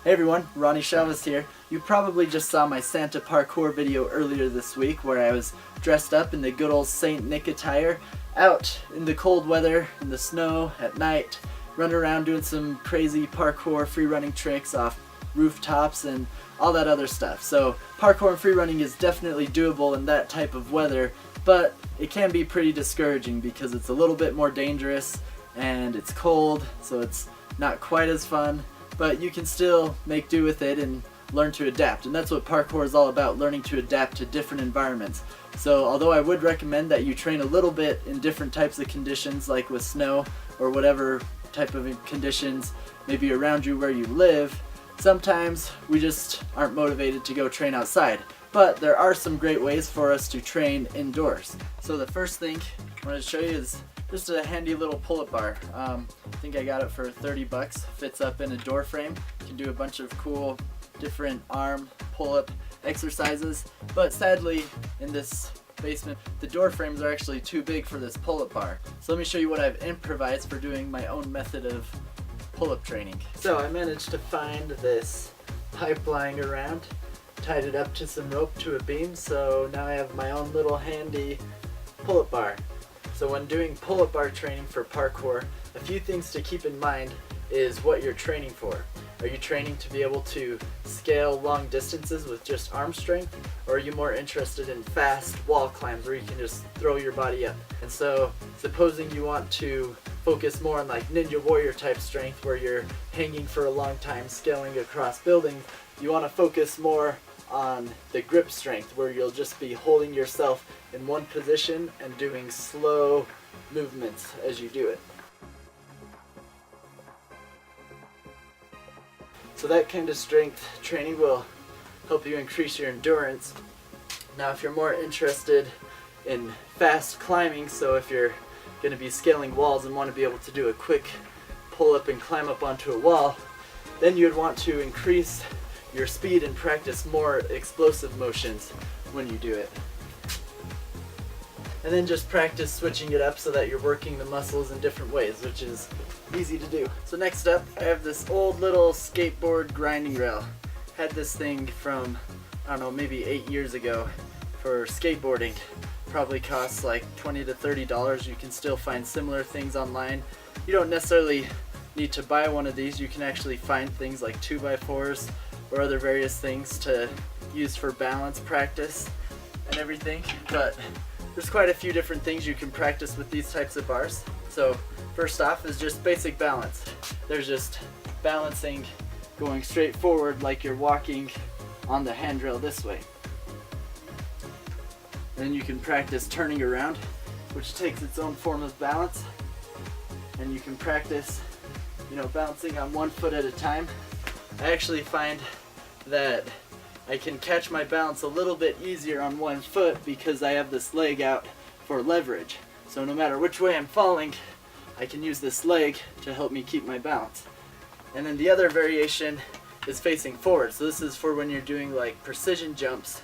Hey everyone, Ronnie Chavez here. You probably just saw my Santa parkour video earlier this week where I was dressed up in the good old Saint Nick attire, out in the cold weather, in the snow, at night, running around doing some crazy parkour free running tricks off rooftops and all that other stuff. So parkour and free running is definitely doable in that type of weather, but it can be pretty discouraging because it's a little bit more dangerous and it's cold, so it's not quite as fun. But you can still make do with it and learn to adapt. And that's what parkour is all about, learning to adapt to different environments. So although I would recommend that you train a little bit in different types of conditions, like with snow or whatever type of conditions maybe around you where you live, sometimes we just aren't motivated to go train outside. But there are some great ways for us to train indoors. So the first thing I want to show you is just a handy little pull-up bar. I think I got it for 30 bucks. Fits up in a door frame. You can do a bunch of cool different arm pull-up exercises. But sadly, in this basement, the door frames are actually too big for this pull-up bar. So let me show you what I've improvised for doing my own method of pull-up training. So I managed to find this pipe lying around, tied it up to some rope to a beam, so now I have my own little handy pull-up bar. So when doing pull-up bar training for parkour, a few things to keep in mind is what you're training for. Are you training to be able to scale long distances with just arm strength, or are you more interested in fast wall climbs where you can just throw your body up? And so supposing you want to focus more on like Ninja Warrior type strength where you're hanging for a long time, scaling across buildings, you want to focus more on the grip strength where you'll just be holding yourself in one position and doing slow movements as you do it. So that kind of strength training will help you increase your endurance. Now if you're more interested in fast climbing, so if you're going to be scaling walls and want to be able to do a quick pull up and climb up onto a wall, then you'd want to increase your speed and practice more explosive motions when you do it. And then just practice switching it up so that you're working the muscles in different ways, which is easy to do. So next up, I have this old little skateboard grinding rail. Had this thing from, I don't know, maybe 8 years ago for skateboarding. Probably costs like $20 to $30. You can still find similar things online. You don't necessarily need to buy one of these. You can actually find things like 2x4s or other various things to use for balance practice and everything. But there's quite a few different things you can practice with these types of bars. So first off is just basic balance. There's just balancing going straight forward like you're walking on the handrail this way. Then you can practice turning around, which takes its own form of balance. And you can practice, balancing on one foot at a time. I actually find that I can catch my balance a little bit easier on one foot because I have this leg out for leverage. So no matter which way I'm falling, I can use this leg to help me keep my balance. And then the other variation is facing forward. So this is for when you're doing like precision jumps.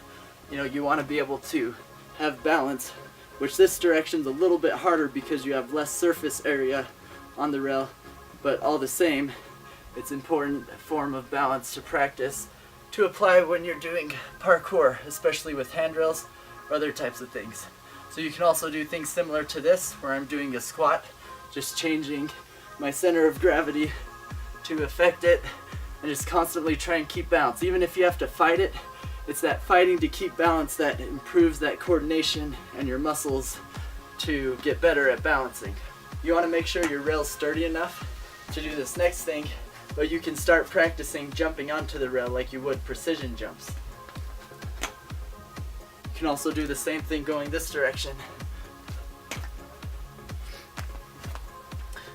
You want to be able to have balance, which this direction's a little bit harder because you have less surface area on the rail, but all the same, it's an important form of balance to practice to apply when you're doing parkour, especially with handrails or other types of things. So you can also do things similar to this, where I'm doing a squat, just changing my center of gravity to affect it, and just constantly try and keep balance. Even if you have to fight it, it's that fighting to keep balance that improves that coordination and your muscles to get better at balancing. You want to make sure your rail's sturdy enough to do this next thing, but you can start practicing jumping onto the rail like you would precision jumps. You can also do the same thing going this direction.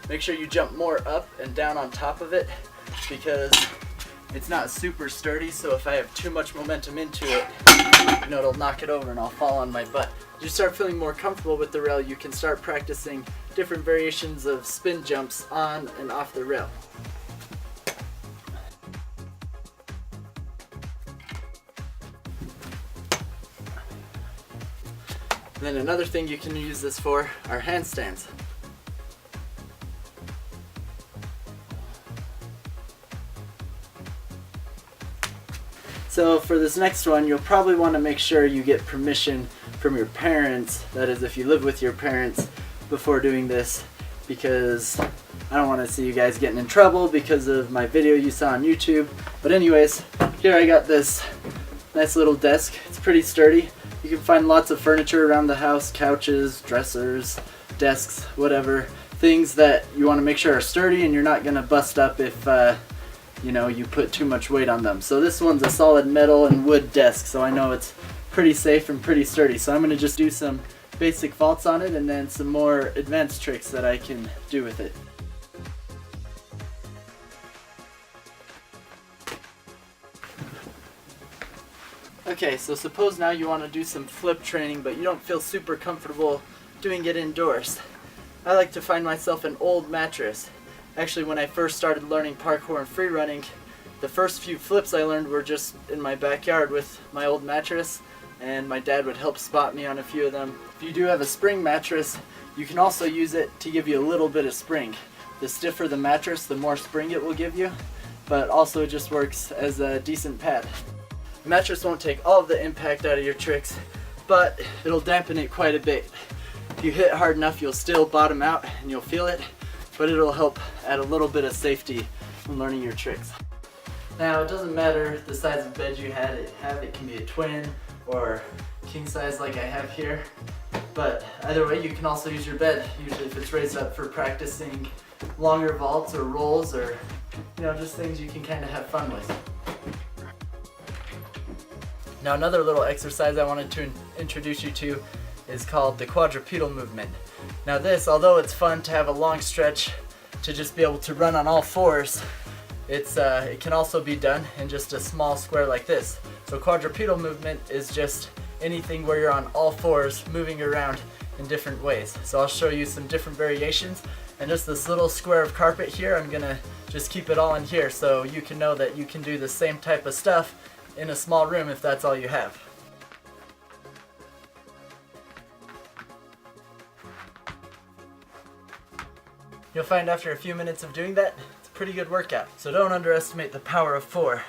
Make sure you jump more up and down on top of it because it's not super sturdy, so if I have too much momentum into it, it'll knock it over and I'll fall on my butt. As you start feeling more comfortable with the rail, you can start practicing different variations of spin jumps on and off the rail. Then another thing you can use this for are handstands. So for this next one, you'll probably want to make sure you get permission from your parents, that is if you live with your parents, before doing this, because I don't want to see you guys getting in trouble because of my video you saw on YouTube. But anyways, here I got this nice little desk. It's pretty sturdy. You can find lots of furniture around the house, couches, dressers, desks, whatever. Things that you want to make sure are sturdy and you're not going to bust up if you know, you put too much weight on them. So this one's a solid metal and wood desk, so I know it's pretty safe and pretty sturdy. So I'm going to just do some basic vaults on it and then some more advanced tricks that I can do with it. Okay, so suppose now you want to do some flip training, but you don't feel super comfortable doing it indoors. I like to find myself an old mattress. Actually, when I first started learning parkour and free running, the first few flips I learned were just in my backyard with my old mattress, and my dad would help spot me on a few of them. If you do have a spring mattress, you can also use it to give you a little bit of spring. The stiffer the mattress, the more spring it will give you, but also it just works as a decent pad. The mattress won't take all of the impact out of your tricks, but it'll dampen it quite a bit. If you hit hard enough, you'll still bottom out and you'll feel it, but it'll help add a little bit of safety when learning your tricks. Now, it doesn't matter the size of bed you have. It can be a twin or king size like I have here, but either way, you can also use your bed, usually if it's raised up for practicing longer vaults or rolls, or just things you can kind of have fun with. Now, another little exercise I wanted to introduce you to is called the quadrupedal movement. Now this, although it's fun to have a long stretch to just be able to run on all fours, it can also be done in just a small square like this. So quadrupedal movement is just anything where you're on all fours moving around in different ways. So I'll show you some different variations, and just this little square of carpet here, I'm gonna just keep it all in here so you can know that you can do the same type of stuff in a small room if that's all you have. You'll find after a few minutes of doing that, it's a pretty good workout. So don't underestimate the power of 4.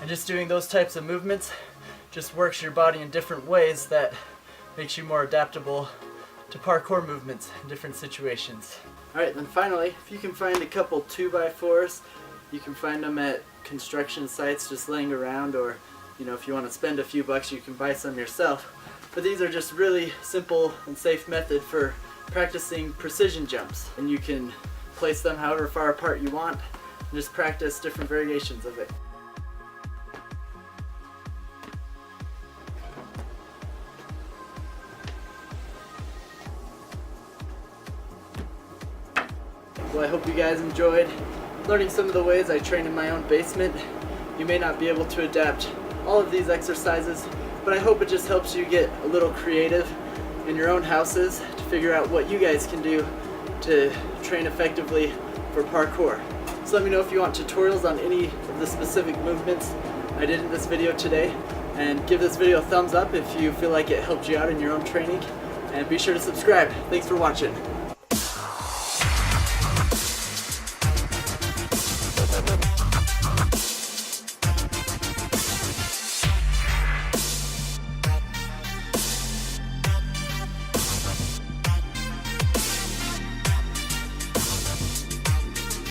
And just doing those types of movements just works your body in different ways that makes you more adaptable to parkour movements in different situations. Alright, then finally, if you can find a couple 2x4s, you can find them at construction sites just laying around, or if you want to spend a few bucks, you can buy some yourself. But these are just really simple and safe method for practicing precision jumps, and you can place them however far apart you want and just practice different variations of it. Well, I hope you guys enjoyed learning some of the ways I train in my own basement. You may not be able to adapt all of these exercises, but I hope it just helps you get a little creative in your own houses to figure out what you guys can do to train effectively for parkour. So let me know if you want tutorials on any of the specific movements I did in this video today, and give this video a thumbs up if you feel like it helped you out in your own training, and be sure to subscribe. Thanks for watching.